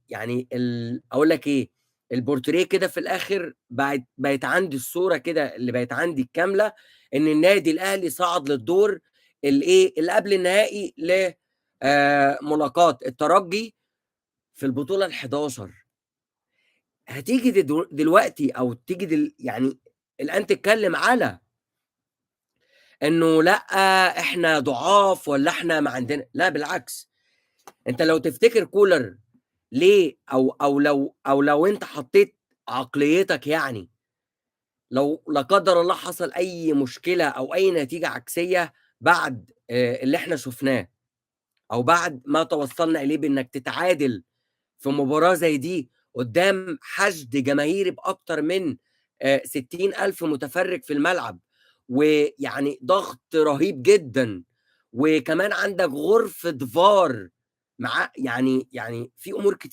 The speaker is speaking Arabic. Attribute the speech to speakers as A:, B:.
A: يعني أقول لك إيه، البورتريه كده في الآخر بقت عندي الصورة كده اللي بقت عندي الكاملة، إن النادي الأهلي صعد للدور اللي قبل النهائي ل ملاقاة الترجي في البطولة ال11. هتيجي دلوقتي أو تيجي يعني الآن تتكلم على إنه لأ، إحنا ضعاف والّا إحنا ما عندنا، لأ بالعكس. أنت لو تفتكر كولر ليه، أو لو أنت حطيت عقليتك، يعني لو لا قدر الله حصل أي مشكلة أو أي نتيجة عكسية بعد اللي إحنا شُفناه، أو بعد ما توصلنا إليه بإنك تتعادل في مباراة زي دي قدّام حشد جماهيري بأكتر من 60,000 متفرج في الملعب، ويعني ضغط رهيب جدًا، وكمان عندك غرفة VAR، يعني في أمور